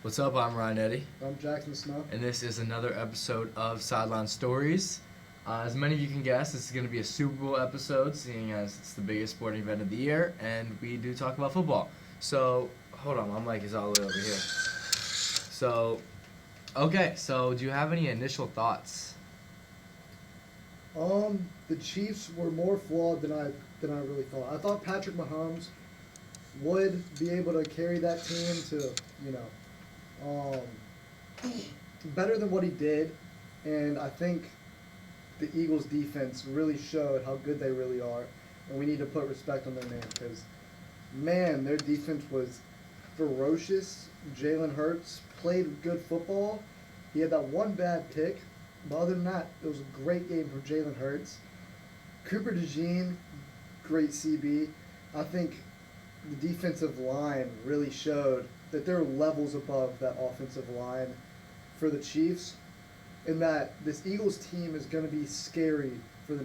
What's up? I'm Ryan Eddy, I'm Jackson Snow. and this is another episode of Sideline Stories. As many of you can guess, this is going to be a Super Bowl episode, seeing as it's the biggest sporting event of the year, and we do talk about football. So, hold on, my mic is all the way over here. So do you have any initial thoughts? The Chiefs were more flawed than I really thought. I thought Patrick Mahomes would be able to carry that team to, better than what he did, and I think the Eagles' defense really showed how good they really are, and we need to put respect on their name because, man, their defense was ferocious. Jalen Hurts played good football. He had that one bad pick, but other than that, it was a great game for Jalen Hurts. Cooper DeJean, great CB. I think the defensive line really showed that they're levels above that offensive line for the Chiefs, and that this Eagles team is going to be scary for the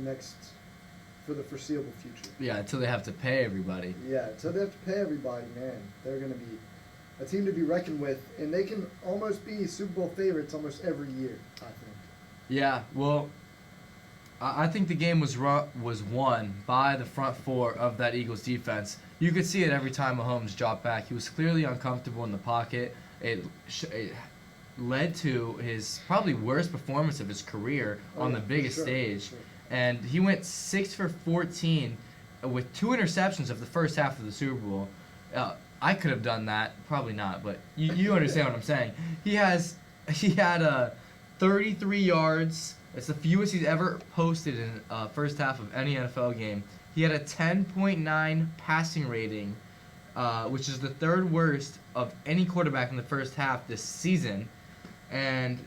foreseeable future. Yeah, until they have to pay everybody. Yeah, until they have to pay everybody, man. They're going to be a team to be reckoned with, and they can almost be Super Bowl favorites almost every year, I think. Yeah, well, I think the game was won by the front four of that Eagles defense. You could see it every time Mahomes dropped back. He was clearly uncomfortable in the pocket. It led to his probably worst performance of his career on the biggest stage. Sure. And he went 6 for 14 with 2 interceptions of the first half of the Super Bowl. I could have done that, probably not, but you understand what I'm saying. He had 33 yards. It's the fewest he's ever posted in first half of any NFL game. He had a 10.9 passing rating, which is the third worst of any quarterback in the first half this season. And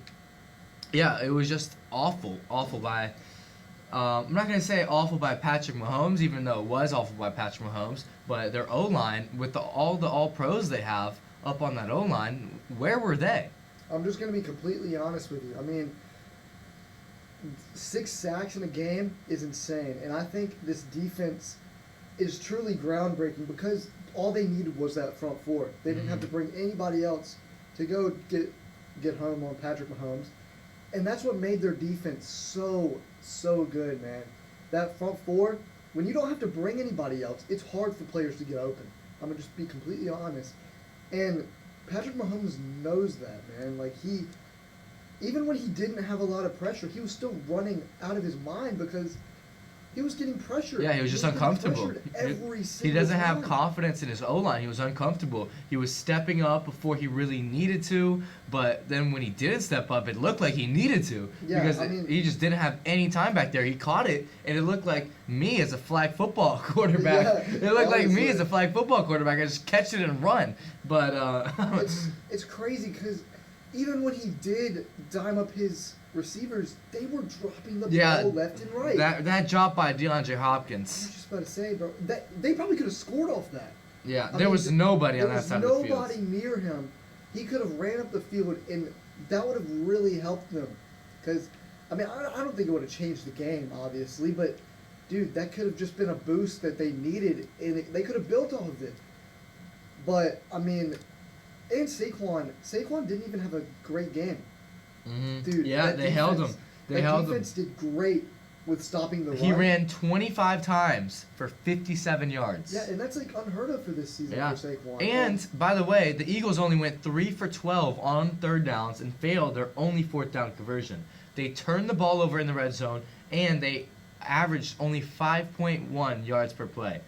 yeah, it was just awful by. I'm not going to say awful by Patrick Mahomes, even though it was awful by Patrick Mahomes, but their O-line, with all the all-pros they have up on that O-line, where were they? I'm just going to be completely honest with you. I mean, 6 sacks in a game is insane, and I think this defense is truly groundbreaking because all they needed was that front four. They didn't have to bring anybody else to go get home on Patrick Mahomes, and that's what made their defense so good, man. That front four, when you don't have to bring anybody else, it's hard for players to get open. I'm gonna just be completely honest, and Patrick Mahomes knows that, man. Like, even when he didn't have a lot of pressure, he was still running out of his mind because he was getting pressured. Yeah, he was just uncomfortable. He doesn't have confidence in his O-line. He was uncomfortable. He was stepping up before he really needed to, but then when he didn't step up, it looked like he needed to because he just didn't have any time back there. He caught it, and it looked like me as a flag football quarterback. Yeah, it looked like me as a flag football quarterback. I just catch it and run. But it's crazy because even when he did dime up his receivers, they were dropping the ball left and right. That drop by DeAndre I Hopkins. was just about to say, bro, they probably could have scored off that. Yeah, there was nobody on that side of the field. There was nobody near him. He could have ran up the field, and that would have really helped them. Because, I mean, I don't think it would have changed the game, obviously, but, dude, that could have just been a boost that they needed, and they could have built off of it. But, I mean, and Saquon didn't even have a great game. Mm-hmm. Dude, yeah, they held him. The defense did great with stopping the run. He ran 25 times for 57 yards. Yeah, and that's like unheard of for this season for Saquon. And, by the way, the Eagles only went 3 for 12 on third downs and failed their only fourth down conversion. They turned the ball over in the red zone, and they averaged only 5.1 yards per play.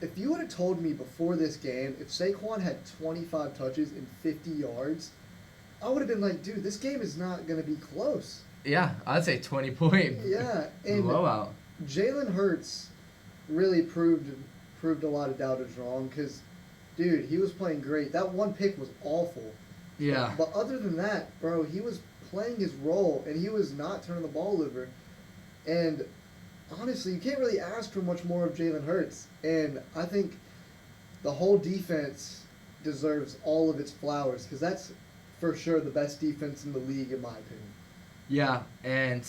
If you would have told me before this game, if Saquon had 25 touches and 50 yards, I would have been like, dude, this game is not going to be close. Yeah, I'd say 20-point and blowout. Jalen Hurts really proved a lot of doubters wrong because, dude, he was playing great. That one pick was awful. Yeah. But other than that, bro, he was playing his role, and he was not turning the ball over. And honestly, you can't really ask for much more of Jalen Hurts. And I think the whole defense deserves all of its flowers because that's for sure the best defense in the league, in my opinion. Yeah, and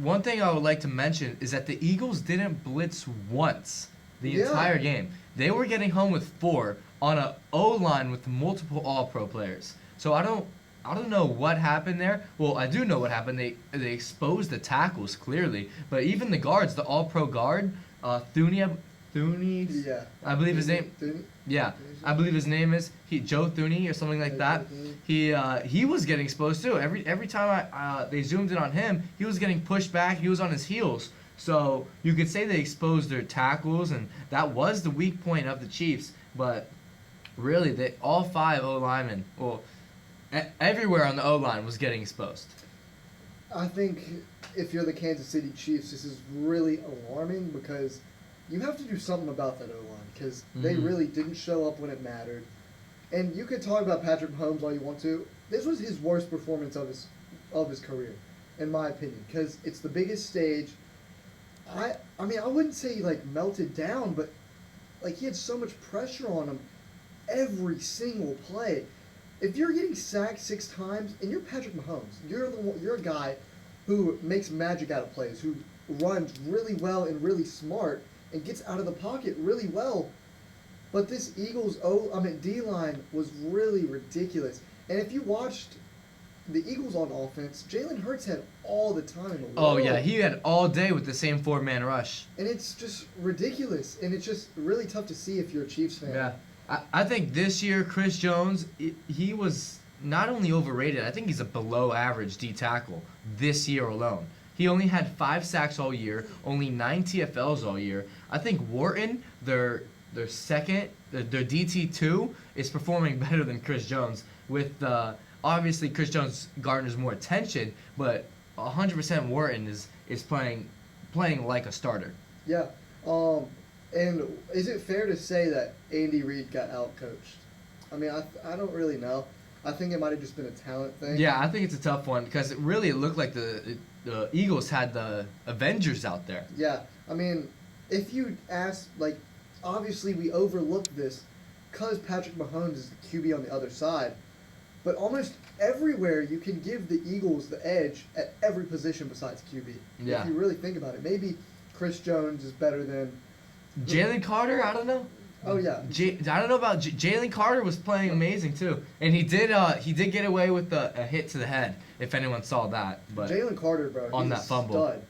one thing I would like to mention is that the Eagles didn't blitz once the entire game. They were getting home with 4 on a O-line with multiple All-Pro players. So I don't know what happened there. Well, I do know what happened. They exposed the tackles clearly, but even the guards, the All-Pro guard, Thuney, Yeah. I believe his name. Thuney? Yeah, I believe his name is Joe Thuney or something like that. He was getting exposed too. Every time they zoomed in on him, he was getting pushed back. He was on his heels. So you could say they exposed their tackles, and that was the weak point of the Chiefs. But really, all 5 O linemen, well, everywhere on the O line was getting exposed. I think if you're the Kansas City Chiefs, this is really alarming because you have to do something about that O-line because they really didn't show up when it mattered. And you could talk about Patrick Mahomes all you want to. This was his worst performance of his career, in my opinion, because it's the biggest stage. I mean, I wouldn't say he like melted down, but like he had so much pressure on him every single play. If you're getting sacked 6 times and you're Patrick Mahomes, you're a guy who makes magic out of plays, who runs really well and really smart and gets out of the pocket really well. But this Eagles D-line was really ridiculous. And if you watched the Eagles on offense, Jalen Hurts had all the time in the world. Oh yeah, he had all day with the same 4-man rush. And it's just ridiculous. And it's just really tough to see if you're a Chiefs fan. Yeah. I think this year, Chris Jones, he was not only overrated, I think he's a below average D tackle this year alone. He only had 5 sacks all year, only 9 TFLs all year. I think Wharton, their DT2, is performing better than Chris Jones. With obviously Chris Jones garners more attention, but 100% Wharton is playing like a starter. Yeah. And is it fair to say that Andy Reid got outcoached? I mean, I don't really know. I think it might have just been a talent thing. Yeah, I think it's a tough one because it looked like the Eagles had the Avengers out there. Yeah. I mean, if you ask, like, obviously we overlooked this because Patrick Mahomes is the QB on the other side. But almost everywhere you can give the Eagles the edge at every position besides QB. Yeah. If you really think about it. Maybe Chris Jones is better than Jalen Carter, I don't know. Oh yeah. I don't know about Jalen Carter was playing amazing too, and he did get away with a hit to the head. If anyone saw that, but Jalen Carter, bro, on he's that a fumble. stud.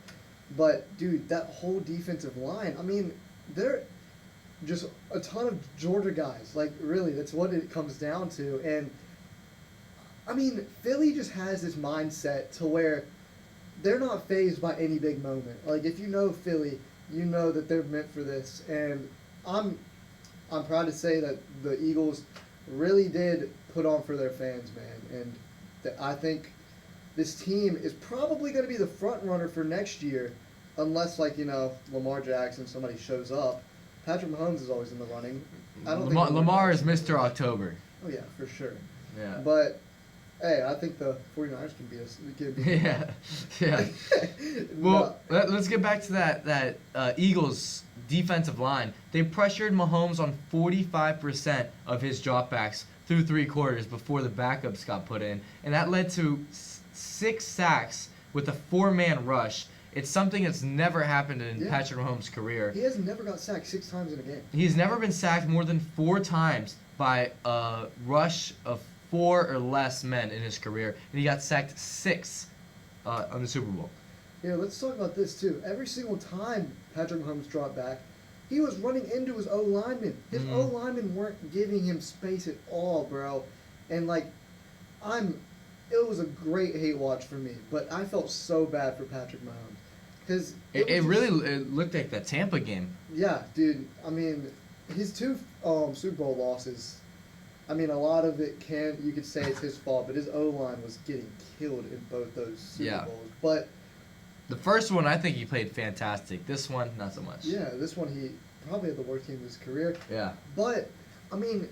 But dude, that whole defensive line. I mean, they're just a ton of Georgia guys. Like really, that's what it comes down to. And I mean, Philly just has this mindset to where they're not fazed by any big moment. Like if you know Philly, you know that they're meant for this. And I'm proud to say that the Eagles really did put on for their fans, man. And I think this team is probably going to be the front runner for next year, unless Lamar Jackson, somebody shows up. Patrick Mahomes is always in the running. I don't think Lamar is Mr. October. Oh yeah, for sure. Yeah. But hey, I think the 49ers can beat us. Yeah. Well, let's get back to that Eagles defensive line. They pressured Mahomes on 45% of his dropbacks through 3 quarters before the backups got put in, and that led to 6 sacks with a 4-man rush. It's something that's never happened in Patrick Mahomes' career. He has never got sacked 6 times in a game. He's never been sacked more than 4 times by a rush of 4 or less men in his career, and he got sacked 6 on the Super Bowl. Yeah, let's talk about this too. Every single time Patrick Mahomes dropped back, he was running into his O-lineman. His O-linemen weren't giving him space at all, bro. And it was a great hate watch for me, but I felt so bad for Patrick Mahomes. Cause it looked like that Tampa game. Yeah, dude. I mean, his 2 Super Bowl losses, I mean, a lot of it you could say it's his fault, but his O-line was getting killed in both those Super Bowls. But the first one, I think he played fantastic. This one, not so much. yeah, this one he probably had the worst game of his career. Yeah. But, I mean,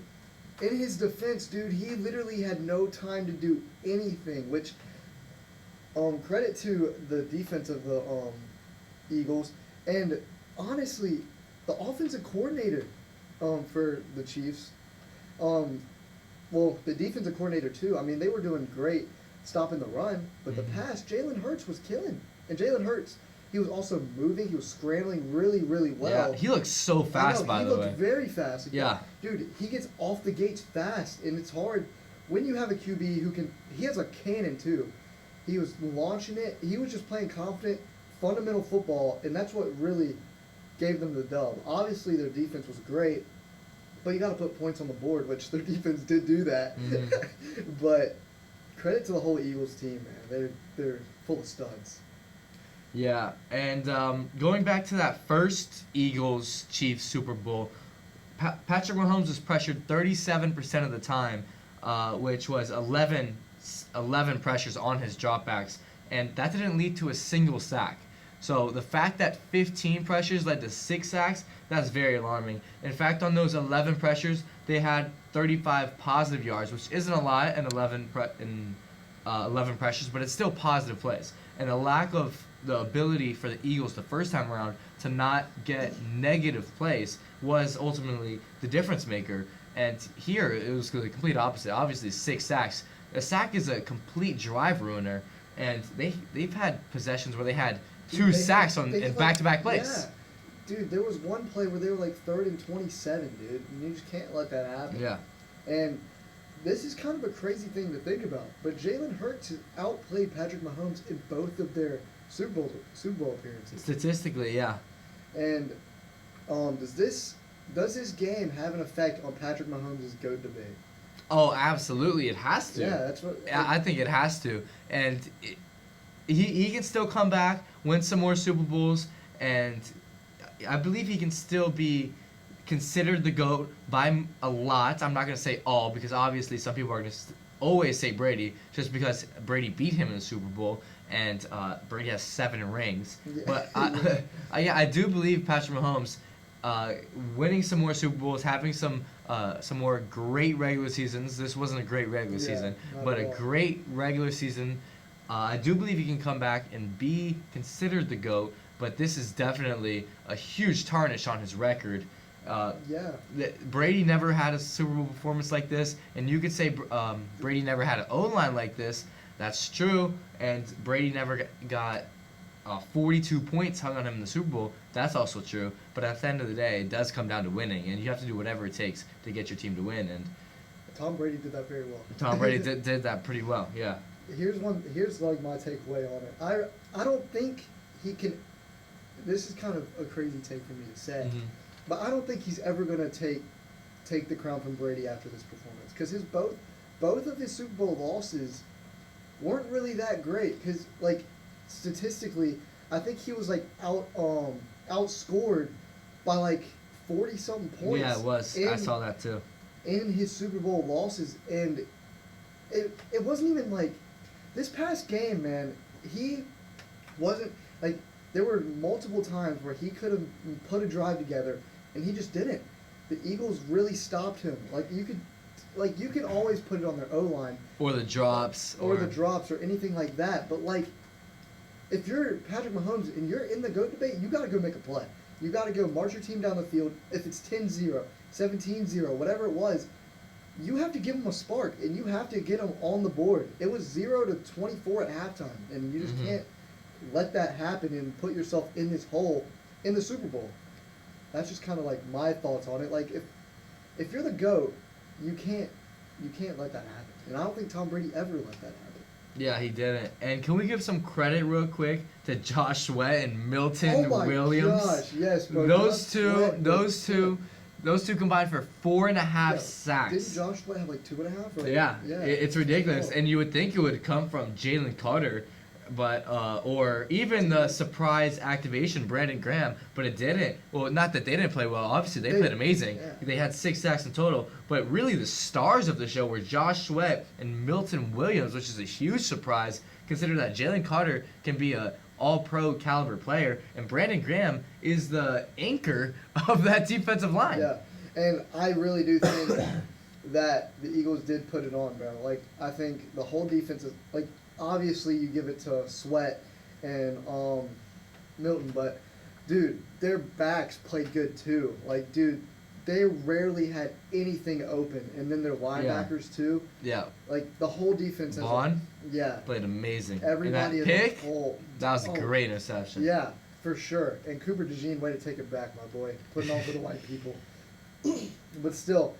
in his defense, dude, he literally had no time to do anything, which, credit to the defense of the Eagles, and honestly, the offensive coordinator for the Chiefs, well, the defensive coordinator too. I mean, they were doing great stopping the run, but the pass, Jalen Hurts was killing. And Jalen Hurts, he was also moving. He was scrambling really, really well. Yeah, he looks so fast, by the way. He looked very fast. Yeah. Dude, he gets off the gates fast, and it's hard when you have a QB who can. He has a cannon too. He was launching it. He was just playing confident, fundamental football, and that's what really gave them the dub. Obviously, their defense was great, but you got to put points on the board, which their defense did do that. Mm-hmm. But credit to the whole Eagles team, man. They're full of studs. Yeah, and going back to that first Eagles-Chiefs Super Bowl, Patrick Mahomes was pressured 37% of the time, which was 11 pressures on his dropbacks, and that didn't lead to a single sack. So the fact that 15 pressures led to 6 sacks, that's very alarming. In fact, on those 11 pressures, they had 35 positive yards, which isn't a lot in 11 pressures, but it's still positive plays. And the lack of the ability for the Eagles the first time around to not get negative plays was ultimately the difference maker. And here, it was the complete opposite. Obviously, 6 sacks. A sack is a complete drive ruiner, and they've had possessions where they had 2 sacks in back-to-back plays. Yeah. Dude, there was one play where they were like 3rd and 27, dude, and you just can't let that happen. Yeah. And this is kind of a crazy thing to think about, but Jalen Hurts has outplayed Patrick Mahomes in both of their Super Bowl appearances. Statistically, yeah. And does this game have an effect on Patrick Mahomes' GOAT debate? Oh, absolutely, it has to. Yeah, that's what. I think it has to, and he can still come back, win some more Super Bowls, and I believe he can still be considered the GOAT by a lot. I'm not going to say all, because obviously some people are going to always say Brady just because Brady beat him in the Super Bowl, and Brady has 7 rings. Yeah. But I do believe Patrick Mahomes winning some more Super Bowls, having some more great regular seasons. This wasn't a great regular season, but a great regular season. I do believe he can come back and be considered the GOAT, but this is definitely a huge tarnish on his record. Brady never had a Super Bowl performance like this, and you could say Brady never had an O-line like this. That's true, and Brady never got 42 points hung on him in the Super Bowl. That's also true, but at the end of the day, it does come down to winning, and you have to do whatever it takes to get your team to win. And Tom Brady did that very well. Tom Brady did that pretty well, yeah. Here's like my takeaway on it. I don't think he can. This is kind of a crazy take for me to say, but I don't think he's ever gonna take the crown from Brady after this performance, because both of his Super Bowl losses weren't really that great. Because like statistically, I think he was like outscored by like 40-something points. Yeah, it was. I saw that too. In his Super Bowl losses, and it wasn't even like this past game, man. He wasn't like, there were multiple times where he could have put a drive together, and he just didn't. The Eagles really stopped him. You can always put it on their O-line. Or the drops. Or the drops or anything like that. But, like, if you're Patrick Mahomes and you're in the GOAT debate, you got to go make a play. You got to go march your team down the field. If it's 10-0, 17-0, whatever it was, you have to give them a spark, and you have to get them on the board. It was 0-24 at halftime, and you just can't let that happen and put yourself in this hole in the Super Bowl. That's just kind of like my thoughts on it. Like, if you're the GOAT, you can't let that happen. And I don't think Tom Brady ever let that happen. Yeah, he didn't. And can we give some credit real quick to Josh Sweat and Milton Williams? Oh my gosh, yes, bro. Those two combined for 4.5 sacks. Didn't Josh Sweat have like 2.5? Or yeah, it's ridiculous. And you would think it would come from Jalen Carter, but or even the surprise activation, Brandon Graham, but it didn't. Well, not that they didn't play well. Obviously, they played amazing. Yeah. They had 6 sacks in total. But really, the stars of the show were Josh Sweat and Milton Williams, which is a huge surprise, considering that Jalen Carter can be a all-pro caliber player, and Brandon Graham is the anchor of that defensive line. Yeah, and I really do think that the Eagles did put it on, bro. Like, I think the whole defense is, like, obviously you give it to Sweat and Milton, but, dude, their backs played good too. Like, dude, they rarely had anything open, and then their linebackers too. Yeah. Like, the whole defense. Vaughn? Yeah. Played amazing. Everybody and that pick? Whole, That was a great interception. Yeah. For sure. And Cooper DeJean, way to take it back, my boy. Putting on for the white people. But still,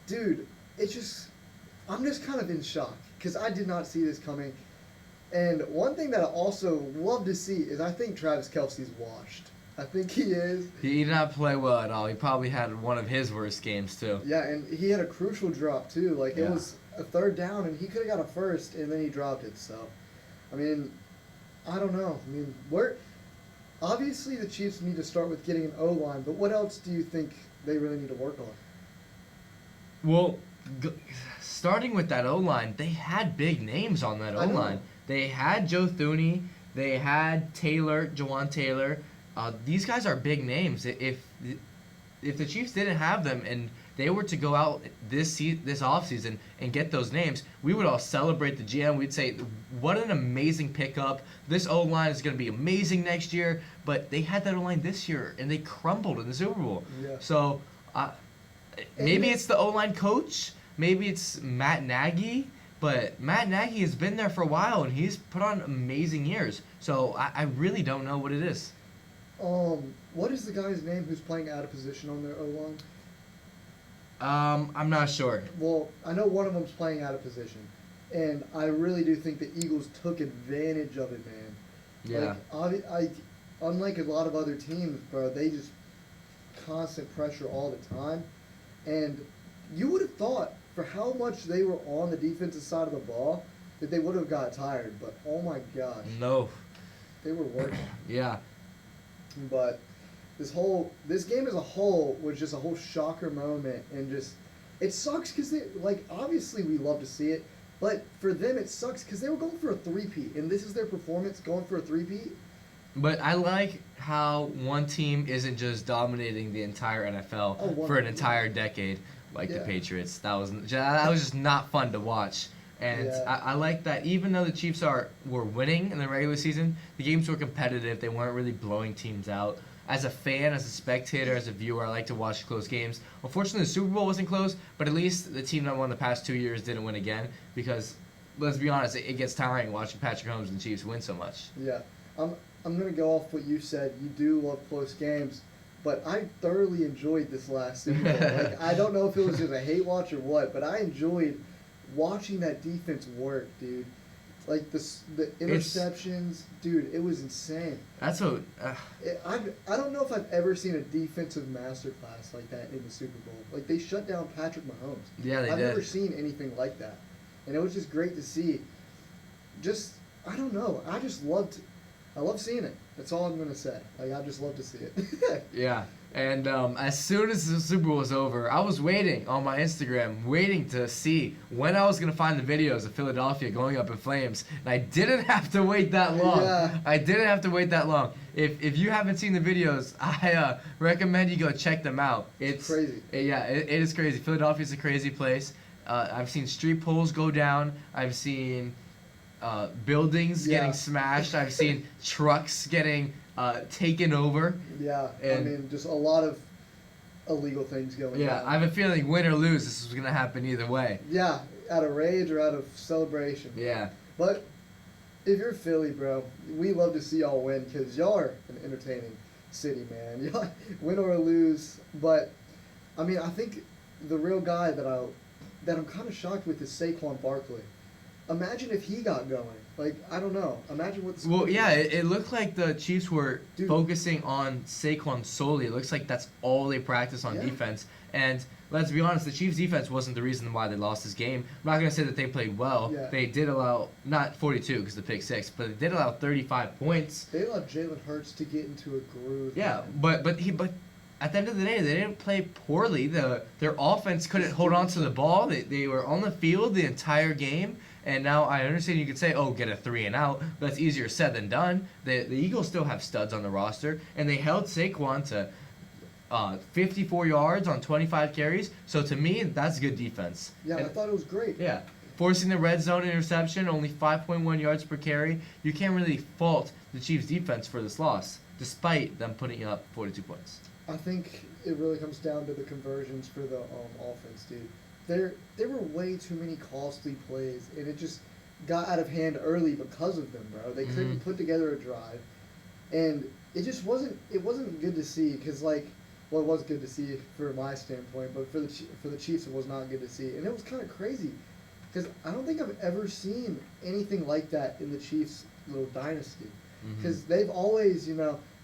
dude, I'm just kind of in shock because I did not see this coming. And one thing that I also love to see is I think Travis Kelce's washed. I think he is. He did not play well at all. He probably had one of his worst games, too. Yeah, and he had a crucial drop, too. Like, Yeah. it was a third down, and he could have got a first, and then he dropped it. So, I mean, I don't know. I mean, obviously the Chiefs need to start with getting an O-line, but what else do you think they really need to work on? Well, starting with that O-line, they had big names on that I know. O-line. They had Joe Thuney. They had Jawan Taylor. These guys are big names. If the Chiefs didn't have them and they were to go out this offseason and get those names, we would all celebrate the GM. We'd say, what an amazing pickup. This O-line is going to be amazing next year. But they had that O-line this year, and they crumbled in the Super Bowl. Yeah. So maybe it's the O-line coach. Maybe it's Matt Nagy. But Matt Nagy has been there for a while, and he's put on amazing years. So I really don't know what it is. What is the guy's name who's playing out of position on their O-line? I'm not sure. Well, I know one of them's playing out of position, and I really do think the Eagles took advantage of it, man. Yeah. Like, unlike a lot of other teams, bro, they just constant pressure all the time, and you would have thought for how much they were on the defensive side of the ball that they would have got tired, but oh my gosh, No. they were working. Yeah. But this game as a whole was just a whole shocker moment, and just it sucks because obviously we love to see it, but for them it sucks because they were going for a three-peat, and this is their performance going for a three-peat. But I like how one team isn't just dominating the entire NFL for an entire decade like the Patriots. That was just not fun to watch. And I like that even though the Chiefs were winning in the regular season, the games were competitive. They weren't really blowing teams out. As a fan, as a spectator, as a viewer, I like to watch close games. Unfortunately, the Super Bowl wasn't close, but at least the team that won the past 2 years didn't win again because, let's be honest, it gets tiring watching Patrick Mahomes and the Chiefs win so much. Yeah. I'm going to go off what you said. You do love close games, but I thoroughly enjoyed this last Super Bowl. I don't know if it was just a hate watch or what, but I enjoyed watching that defense work, dude. Like the interceptions, dude, it was insane. That's what. I don't know if I've ever seen a defensive masterclass like that in the Super Bowl. Like they shut down Patrick Mahomes. Yeah, they I've did. never seen anything like that, and it was just great to see. I don't know. I love seeing it. That's all I'm gonna say. I just love to see it. Yeah. And as soon as the Super Bowl was over, I was waiting on my Instagram, waiting to see when I was going to find the videos of Philadelphia going up in flames. And I didn't have to wait that long. Yeah. I didn't have to wait that long. If you haven't seen the videos, I recommend you go check them out. It's crazy. It is crazy. Philadelphia's a crazy place. I've seen street poles go down. I've seen buildings getting smashed. I've seen trucks getting taken over. Yeah, And I mean, just a lot of illegal things going on. Yeah, I have a feeling win or lose, this is going to happen either way. Yeah, out of rage or out of celebration. Yeah. But if you're Philly, bro, we love to see y'all win because y'all are an entertaining city, man. Y'all win or lose. But, I mean, I think the real guy that I'm kind of shocked with is Saquon Barkley. Imagine if he got going. Like, I don't know. Imagine what the Well, yeah, it looked like the Chiefs were Dude. focusing on Saquon solely. It looks like that's all they practice on defense. And let's be honest, the Chiefs' defense wasn't the reason why they lost this game. I'm not going to say that they played well. Yeah. They did allow, not 42 because the pick six, but they did allow 35 points. They allowed Jalen Hurts to get into a groove. Yeah, man. but at the end of the day, they didn't play poorly. Their offense couldn't hold on to the ball. They were on the field the entire game. And now I understand you could say, oh, get a 3 and out. But that's easier said than done. The Eagles still have studs on the roster. And they held Saquon to 54 yards on 25 carries. So to me, that's good defense. Yeah, And I thought it was great. yeah. Forcing the red zone interception, only 5.1 yards per carry. You can't really fault the Chiefs' defense for this loss, despite them putting up 42 points. I think it really comes down to the conversions for the offense, dude. There were way too many costly plays, and it just got out of hand early because of them, bro. They couldn't put together a drive, and it wasn't good to see because like, well, it was good to see for my standpoint, but for the Chiefs it was not good to see, and it was kind of crazy because I don't think I've ever seen anything like that in the Chiefs' little dynasty, because they've always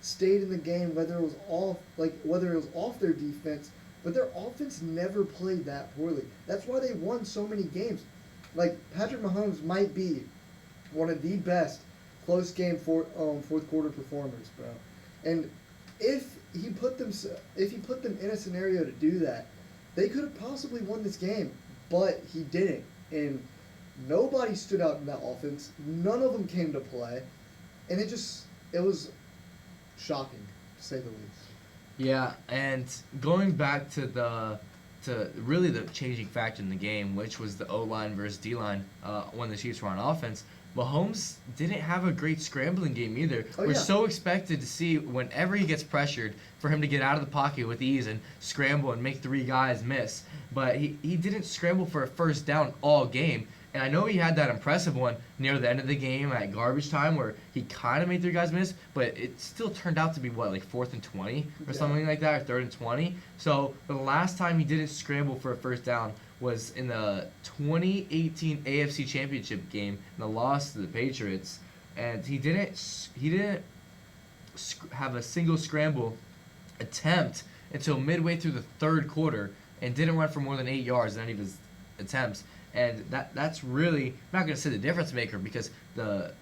stayed in the game whether it was off their defense, but their offense never played that poorly. That's why they won so many games. Like Patrick Mahomes might be one of the best close game fourth quarter performers, bro. And if he put them in a scenario to do that, they could have possibly won this game, but he didn't. And nobody stood out in that offense. None of them came to play, and it was shocking to say the least. Yeah, and going back to really the changing factor in the game, which was the O-line versus D-line when the Chiefs were on offense, Mahomes didn't have a great scrambling game either. We're so expected to see whenever he gets pressured for him to get out of the pocket with ease and scramble and make three guys miss. But he didn't scramble for a first down all game. And I know he had that impressive one near the end of the game at garbage time where he kind of made three guys miss, but it still turned out to be, like 4th and 20 or something like that, or 3rd and 20. So the last time he didn't scramble for a first down was in the 2018 AFC Championship game, and the loss to the Patriots. And he didn't have a single scramble attempt until midway through the third quarter, and didn't run for more than 8 yards in any of his attempts. And that's really, I'm not going to say the difference maker, because the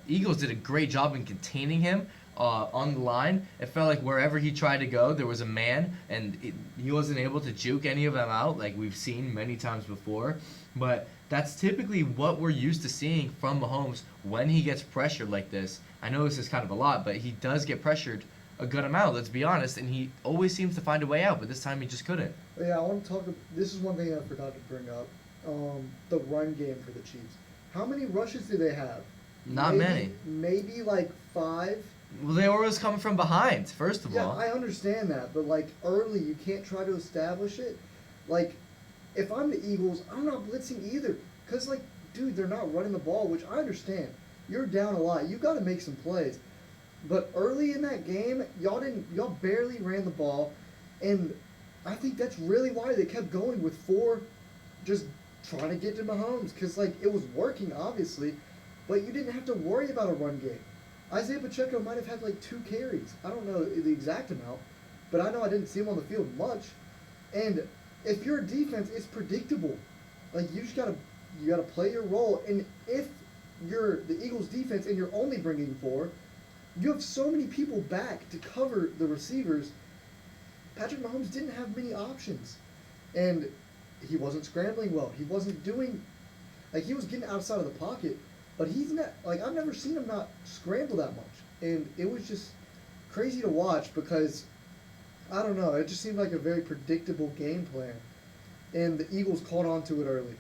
Eagles did a great job in containing him on the line. It felt like wherever he tried to go, there was a man, and he wasn't able to juke any of them out like we've seen many times before. But that's typically what we're used to seeing from Mahomes when he gets pressured like this. I know this is kind of a lot, but he does get pressured a good amount, let's be honest, and he always seems to find a way out, but this time he just couldn't. Yeah, I want to talk. This is one thing I forgot to bring up. The run game for the Chiefs. How many rushes do they have? Not many. Maybe like 5. Well, they were always coming from behind, first of all. Yeah, I understand that, but like early, you can't try to establish it. Like, if I'm the Eagles, I'm not blitzing either, cause like, dude, they're not running the ball, which I understand. You're down a lot. You got to make some plays. But early in that game, y'all barely ran the ball, and I think that's really why they kept going with 4, just trying to get to Mahomes, because like it was working obviously, but you didn't have to worry about a run game. Isaiah Pacheco might have had like 2 carries. I don't know the exact amount, but I know I didn't see him on the field much. And if you're a defense, it's predictable. Like you gotta play your role, and if you're the Eagles defense and you're only bringing 4. You have so many people back to cover the receivers. Patrick Mahomes didn't have many options. And he wasn't scrambling well. He wasn't doing, like, he was getting outside of the pocket, but he's not, like, I've never seen him not scramble that much. And it was just crazy to watch because, I don't know, it just seemed like a very predictable game plan. And the Eagles caught on to it early.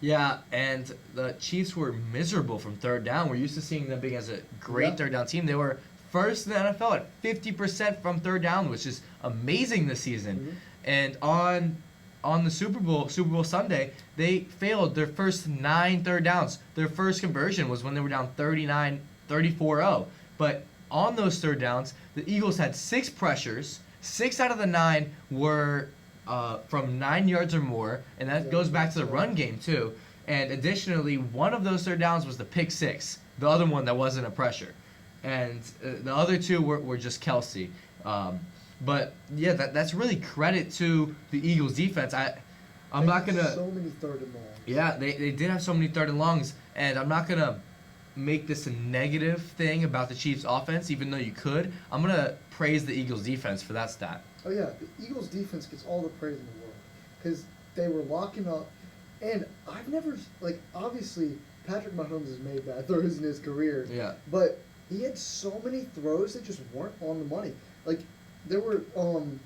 Yeah, and the Chiefs were miserable from third down. We're used to seeing them being as a great third down team. They were first in the NFL at 50% from third down, which is amazing this season. And on the Super Bowl Sunday, they failed their first 9 third downs. Their first conversion was when they were down 34-0. But on those third downs, the Eagles had 6 pressures. 6 out of the 9 were from 9 yards or more, and that goes back to the run game too. And additionally, one of those third downs was the pick 6, the other one that wasn't a pressure, and the other 2 were just Kelsey. But yeah, that's really credit to the Eagles defense. I'm not gonna. So many third and longs. Yeah, they did have so many third and longs, and I'm not gonna make this a negative thing about the Chiefs offense, even though you could. I'm gonna praise the Eagles defense for that stat. Oh yeah, the Eagles defense gets all the praise in the world because they were locking up, and I've never, like, obviously Patrick Mahomes has made bad throws in his career. Yeah. But he had so many throws that just weren't on the money. Like there was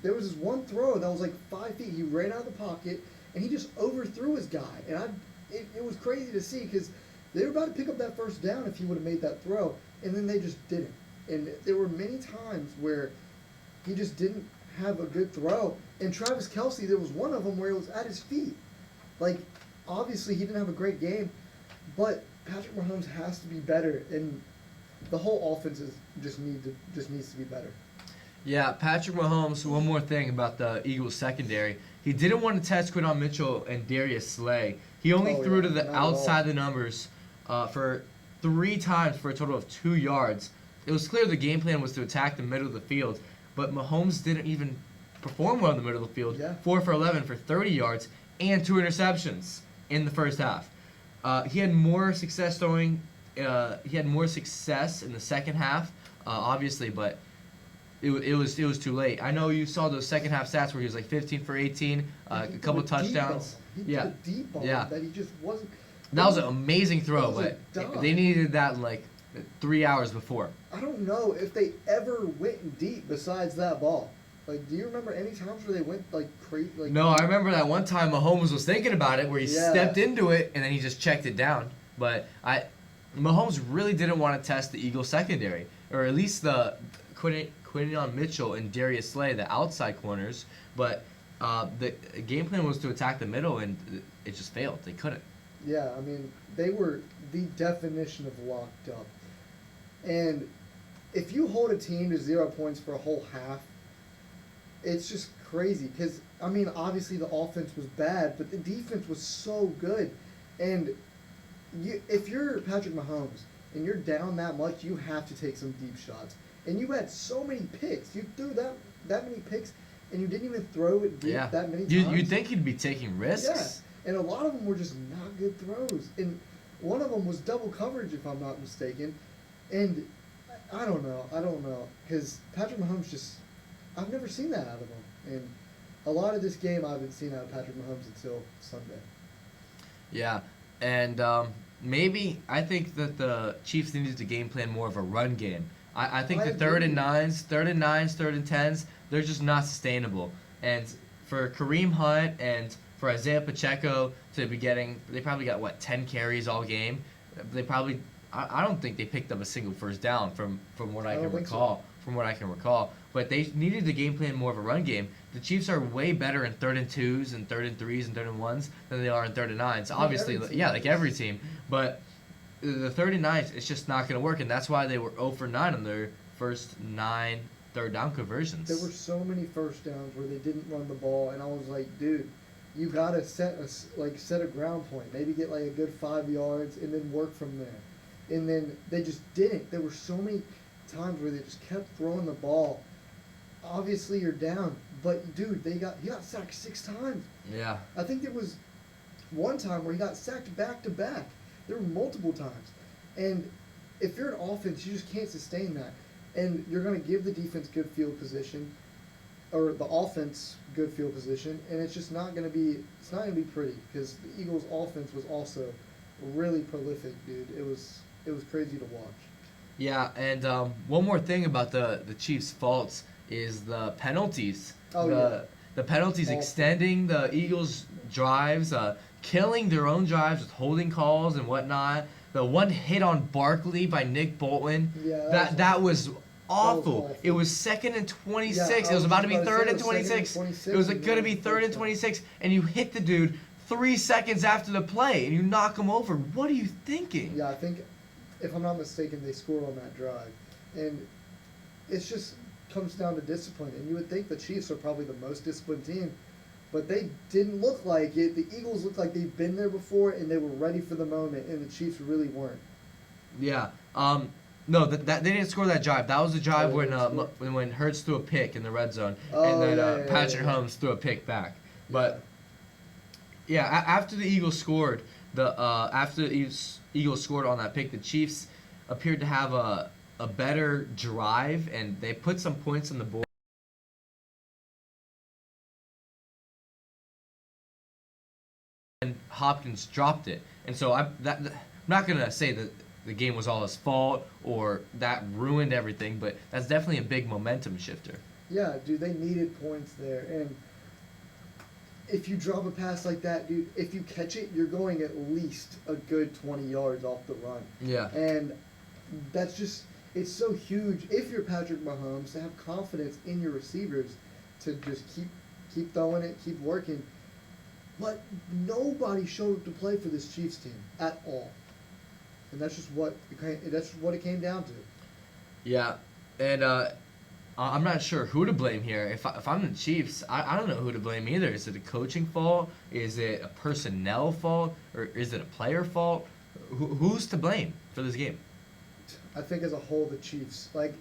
this one throw that was like 5 feet. He ran out of the pocket and he just overthrew his guy, and it was crazy to see because they were about to pick up that first down if he would have made that throw, and then they just didn't. And there were many times where he just didn't have a good throw. And Travis Kelsey, there was one of them where it was at his feet. Like, obviously he didn't have a great game, but Patrick Mahomes has to be better. And the whole offense just needs to be better. Yeah, Patrick Mahomes. One more thing about the Eagles secondary. He didn't want to test Quinton Mitchell and Darius Slay. He only Oh, threw yeah, to the not at outside all. of the numbers for 3 times for a total of 2 yards. It was clear the game plan was to attack the middle of the field, but Mahomes didn't even perform well in the middle of the field. Yeah. 4 for 11 for 30 yards and 2 interceptions in the first half. He had more success throwing. He had more success in the second half, obviously, but it was too late. I know you saw those second half stats where he was like 15 for 18, Yeah, a he couple threw a deep touchdowns. ball. He Yeah, threw a deep ball yeah. that he just wasn't. That was an amazing throw, That was a but dive. they needed that in like 3 hours before. I don't know if they ever went deep besides that ball. Like, do you remember any times where they went like crazy? Like, No, I remember that one time Mahomes was thinking about it where he Yeah. stepped into it and then he just checked it down. But Mahomes really didn't want to test the Eagles secondary, or at least the Quinton Mitchell and Darius Slay, the outside corners. But the game plan was to attack the middle, and it just failed. They couldn't. Yeah, I mean, they were the definition of locked up. And if you hold a team to 0 points for a whole half, it's just crazy. Because, I mean, obviously the offense was bad, but the defense was so good. And if you're Patrick Mahomes and you're down that much, you have to take some deep shots. And you had so many picks. You threw that many picks, and you didn't even throw it deep Yeah. that many times. You'd think he'd be taking risks. Yeah, and a lot of them were just not good throws. And one of them was double coverage, if I'm not mistaken. And I don't know, because Patrick Mahomes I've never seen that out of him. And a lot of this game I haven't seen out of Patrick Mahomes until Sunday. Yeah, and maybe I think that the Chiefs needed to game plan more of a run game. I think I the third and agree. nines, third and tens, they're just not sustainable. And for Kareem Hunt and for Isaiah Pacheco to be getting, they probably got 10 carries all game. They probably, I don't think they picked up a single first down from what I I can don't think so. recall. From what I can recall, but they needed to game plan more of a run game. The Chiefs are way better in 3rd and 2s and 3rd and 3s and 3rd and 1s than they are in 3rd and 9s. Obviously, every team yeah, like is. every team. But the 3rd and 9s, it's just not going to work, and that's why they were 0 for 9 on their first 9 third down conversions. There were so many first downs where they didn't run the ball, and I was like, dude, you gotta set a ground point, maybe get like a good 5 yards, and then work from there. And then they just didn't. There were so many times where they just kept throwing the ball. Obviously, you're down, but dude, he got sacked 6 times. Yeah. I think there was one time where he got sacked back to back. There were multiple times, and if you're an offense, you just can't sustain that. And you're going to give the defense good field position, or the offense good field position, and it's just not going to be. It's not going to be pretty because the Eagles' offense was also really prolific, dude. It was crazy to watch. Yeah, and one more thing about the Chiefs' faults is the penalties. The penalties Awful. extending the Eagles' drives, killing their own drives with holding calls and whatnot. The one hit on Barkley by Nick Bolton, Yeah, that was awful. awful. It was 2nd and 26. Yeah, I it was was about to be just about to 3rd say and it was 2nd and 26. 26 It was and going to then be 3rd and first down. 26, and you hit the dude 3 seconds after the play, and you knock him over. What are you thinking? Yeah, I think, if I'm not mistaken, they scored on that drive, and it's just comes down to discipline. And you would think the Chiefs are probably the most disciplined team, but they didn't look like it. The Eagles looked like they've been there before and they were ready for the moment, and the Chiefs really weren't. Yeah. No, that they didn't score that drive. That was the drive Oh, when they didn't score? when Hurts threw a pick in the red zone, Oh, and then yeah, Patrick yeah. Mahomes threw a pick back. But yeah, after the Eagles scored, after the Eagles scored on that pick, the Chiefs appeared to have a better drive, and they put some points on the board. And Hopkins dropped it, and so I'm not gonna say that the game was all his fault or that ruined everything, but that's definitely a big momentum shifter. Yeah, dude, they needed points there. And if you drop a pass like that, dude, if you catch it, you're going at least a good 20 yards off the run. Yeah. And that's just, it's so huge if you're Patrick Mahomes to have confidence in your receivers to just keep throwing it, keep working. But nobody showed up to play for this Chiefs team at all. and that's just what it came down to. Yeah, and I'm not sure who to blame here. If I'm the Chiefs, I don't know who to blame either. Is it a coaching fault? Is it a personnel fault? Or is it a player fault? Who's to blame for this game? I think as a whole, the Chiefs, like,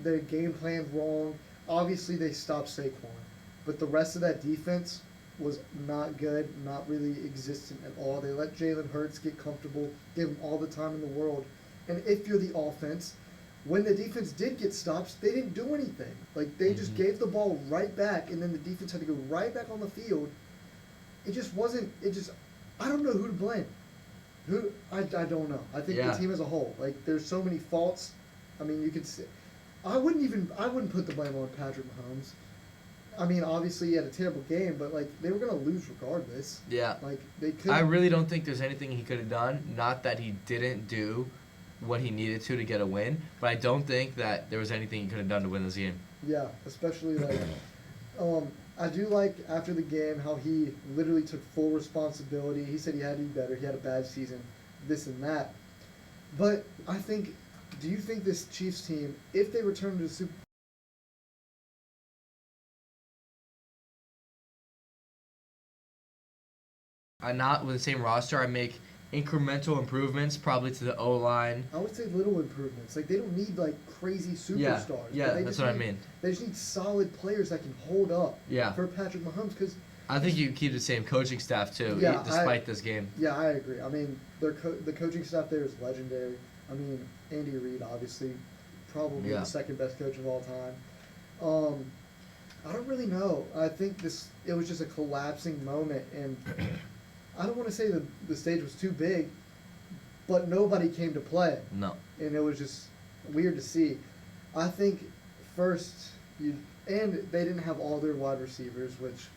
their game plan's wrong. Obviously, they stopped Saquon, but the rest of that defense was not good, not really existent at all. They let Jalen Hurts get comfortable, give him all the time in the world. And if you're the offense, when the defense did get stops, they didn't do anything. Like, they just gave the ball right back, and then the defense had to go right back on the field. It just wasn't. I don't know who to blame. I don't know. I think the team as a whole, like, there's so many faults. I mean, you could say, I wouldn't put the blame on Patrick Mahomes. I mean, obviously he had a terrible game, but, like, they were gonna lose regardless. Yeah. Like, they could. I really don't think there's anything he could have done. Not that he didn't do what he needed to get a win, but I don't think that there was anything he could have done to win this game. Yeah, especially like, I do like after the game how he literally took full responsibility. He said he had to be better. He had a bad season, this and that. But I think, do you think this Chiefs team, if they return to the Super Not with the same roster, I make incremental improvements probably to the O-line. I would say little improvements. Like, they don't need, like, crazy superstars. Yeah, They that's just what I need- mean. They just need solid players that can hold up Yeah. for Patrick Mahomes. Because, I think you keep the same coaching staff too, Yeah, despite this game. yeah, I agree. I mean, the coaching staff there is legendary. I mean, Andy Reid, obviously, probably Yeah. the second best coach of all time. I don't really know. I think it was just a collapsing moment, and I don't want to say the stage was too big, but nobody came to play. No. And it was just weird to see. I think first and they didn't have all their wide receivers, which,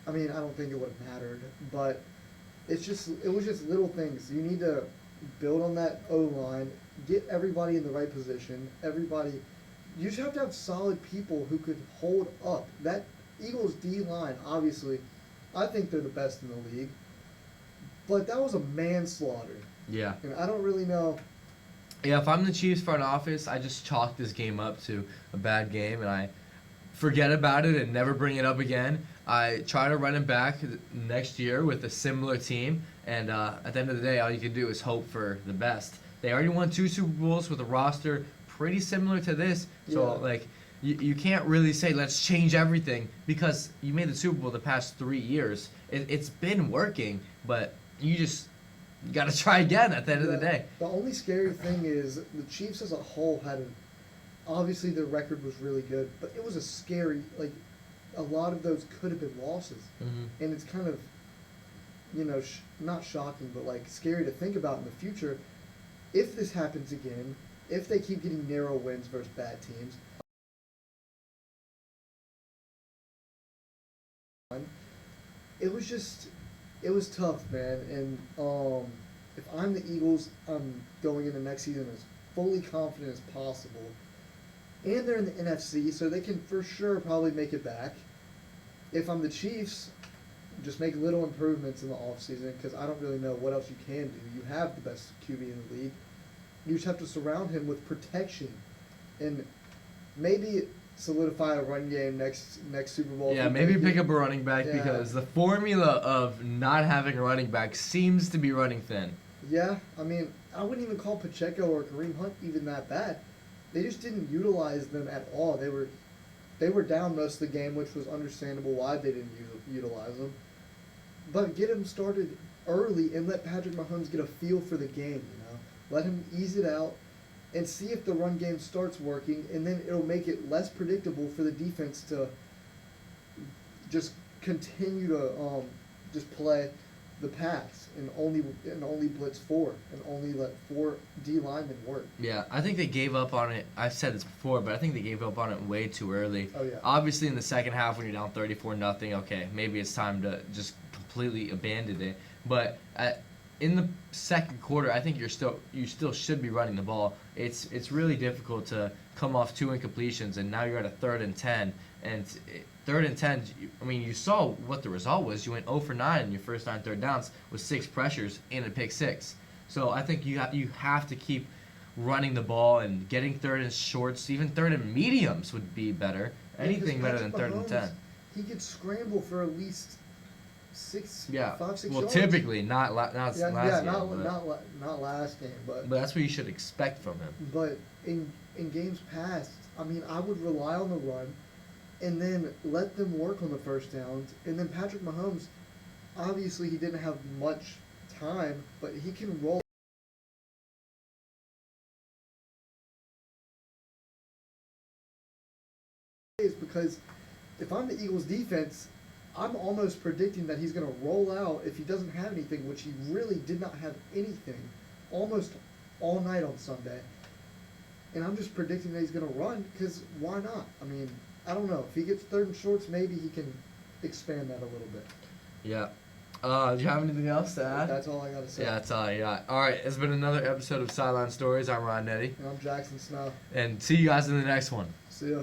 I mean, I don't think it would have mattered, but it was just little things. You need to build on that O line, get everybody in the right position. You just have to have solid people who could hold up. That Eagles D line, obviously, I think they're the best in the league, but that was a manslaughter. Yeah. And I don't really know. Yeah, if I'm the Chiefs front office, I just chalk this game up to a bad game and I forget about it and never bring it up again. I try to run it back next year with a similar team, and at the end of the day, all you can do is hope for the best. They already won 2 Super Bowls with a roster pretty similar to this, so Yeah. like you can't really say let's change everything because you made the Super Bowl the past 3 years. It's been working, but you got to try again at the end of the day. The only scary thing is the Chiefs as a whole obviously their record was really good, but it was a scary, like, a lot of those could have been losses. Mm-hmm. And it's kind of, not shocking, but, like, scary to think about in the future. If this happens again, if they keep getting narrow wins versus bad teams, it was tough, man. And if I'm the Eagles, I'm going into next season as fully confident as possible. And they're in the NFC, so they can for sure probably make it back. If I'm the Chiefs, just make little improvements in the offseason because I don't really know what else you can do. You have the best QB in the league. You just have to surround him with protection. And maybe solidify a run game next Super Bowl. Yeah, maybe pick up a running back Yeah. because the formula of not having a running back seems to be running thin. Yeah, I mean, I wouldn't even call Pacheco or Kareem Hunt even that bad. They just didn't utilize them at all. They were down most of the game, which was understandable why they didn't utilize them. But get them started early and let Patrick Mahomes get a feel for the game, Let him ease it out and see if the run game starts working, and then it'll make it less predictable for the defense to just continue to just play the pass and only blitz 4 and only let 4 D linemen work. Yeah, I think they gave up on it. I've said this before, but I think they gave up on it way too early. Oh, yeah. Obviously, in the second half when you're down 34-0, okay, maybe it's time to just completely abandon it. But in the second quarter, I think you still should be running the ball. It's really difficult to come off 2 incompletions, and now you're at a 3rd and 10. And 3rd and 10, I mean, you saw what the result was. You went 0 for 9 in your first 9 third downs with 6 pressures and a pick 6. So I think you have to keep running the ball and getting third and shorts, even third and mediums would be better. Anything better than third and 10. He could scramble for at least 5, 6 Well, yards. typically not last Yeah, game, not last game, but that's what you should expect from him. But in games past, I mean, I would rely on the run, and then let them work on the first downs. And then Patrick Mahomes, obviously he didn't have much time, but he can roll. Because if I'm the Eagles defense, I'm almost predicting that he's going to roll out if he doesn't have anything, which he really did not have anything almost all night on Sunday. And I'm just predicting that he's going to run because why not? I mean, I don't know. If he gets third and shorts, maybe he can expand that a little bit. Yeah. Do you have anything else to add? That's all I got to say. Yeah, that's all I got. All right, it's been another episode of Sideline Stories. I'm Ron Eddy. And I'm Jackson Snow. And see you guys in the next one. See ya.